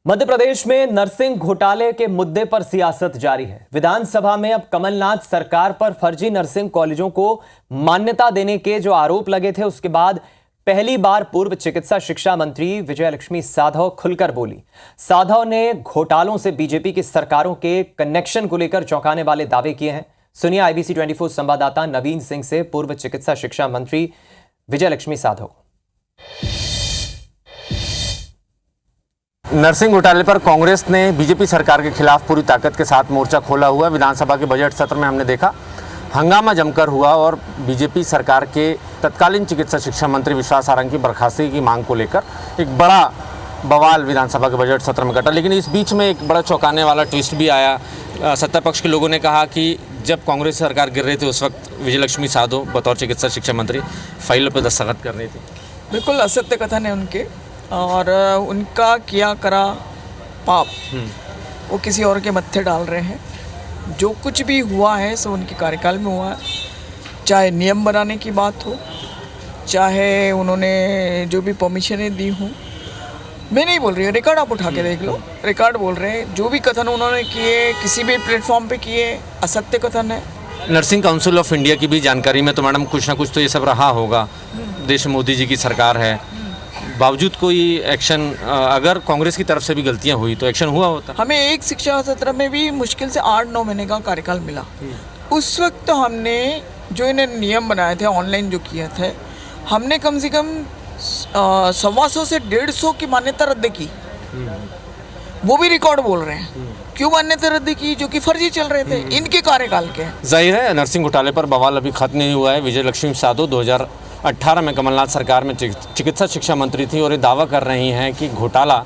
मध्य प्रदेश में नर्सिंग घोटाले के मुद्दे पर सियासत जारी है। विधानसभा में अब कमलनाथ सरकार पर फर्जी नर्सिंग कॉलेजों को मान्यता देने के जो आरोप लगे थे, उसके बाद पहली बार पूर्व चिकित्सा शिक्षा मंत्री विजयलक्ष्मी साधौ खुलकर बोली। साधौ ने घोटालों से बीजेपी की सरकारों के कनेक्शन को लेकर चौंकाने वाले दावे किए हैं। सुनिए IBC 24 संवाददाता नवीन सिंह से पूर्व चिकित्सा शिक्षा मंत्री विजयलक्ष्मी साधौ। नर्सिंग घोटाले पर कांग्रेस ने बीजेपी सरकार के खिलाफ पूरी ताकत के साथ मोर्चा खोला हुआ। विधानसभा के बजट सत्र में हमने देखा हंगामा जमकर हुआ और बीजेपी सरकार के तत्कालीन चिकित्सा शिक्षा मंत्री विश्वास सारंग की बर्खास्तगी की मांग को लेकर एक बड़ा बवाल विधानसभा के बजट सत्र में कटा। लेकिन इस बीच में एक बड़ा चौंकाने वाला ट्विस्ट भी आया। सत्ता पक्ष के लोगों ने कहा कि जब कांग्रेस सरकार गिर रही थी उस वक्त विजयलक्ष्मी साधौ बतौर चिकित्सा शिक्षा मंत्री फाइलों पर दस्तखत कर रही थी। बिल्कुल असत्य कथन है उनके, और उनका किया करा पाप वो किसी और के मत्थे डाल रहे हैं। जो कुछ भी हुआ है सो उनके कार्यकाल में हुआ है, चाहे नियम बनाने की बात हो, चाहे उन्होंने जो भी परमिशनें दी हों। मैं नहीं बोल रही हूँ, रिकॉर्ड आप उठा के देख लो, रिकॉर्ड बोल रहे हैं। जो भी कथन उन्होंने किए किसी भी प्लेटफॉर्म पे किए असत्य कथन है। नर्सिंग काउंसिल ऑफ इंडिया की भी जानकारी में तो मैडम कुछ ना कुछ तो ये सब रहा होगा। देश में मोदी जी की सरकार है, बावजूद कोई एक्शन, अगर कांग्रेस की तरफ से भी गलतियां हुई तो एक्शन हुआ होता। हमें एक शिक्षा सत्र में भी मुश्किल से 8-9 महीने का कार्यकाल मिला। उस वक्त हमने जो इन्हें नियम बनाए थे, ऑनलाइन जो किए थे, हमने कम से कम 125 से 150 की मान्यता रद्द की। वो भी रिकॉर्ड बोल रहे हैं। क्यों मान्यता रद्द की? जो कि फर्जी चल रहे थे इनके कार्यकाल के। जाहिर है नर्सिंग घोटाले पर बवाल अभी खत्म नहीं हुआ है। विजयलक्ष्मी साधौ 2018 में कमलनाथ सरकार में चिकित्सा शिक्षा मंत्री थी और ये दावा कर रही हैं कि घोटाला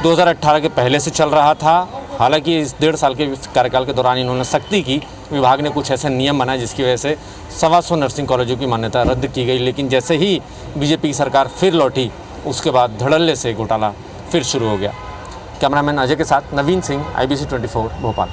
2018 के पहले से चल रहा था। हालांकि इस 1.5 साल के कार्यकाल के दौरान इन्होंने सख्ती की, विभाग ने कुछ ऐसे नियम बनाए जिसकी वजह से 125 नर्सिंग कॉलेजों की मान्यता रद्द की गई। लेकिन जैसे ही बीजेपी की सरकार फिर लौटी, उसके बाद धड़ल्ले से घोटाला फिर शुरू हो गया। कैमरामैन अजय के साथ नवीन सिंह, IBC 24 भोपाल।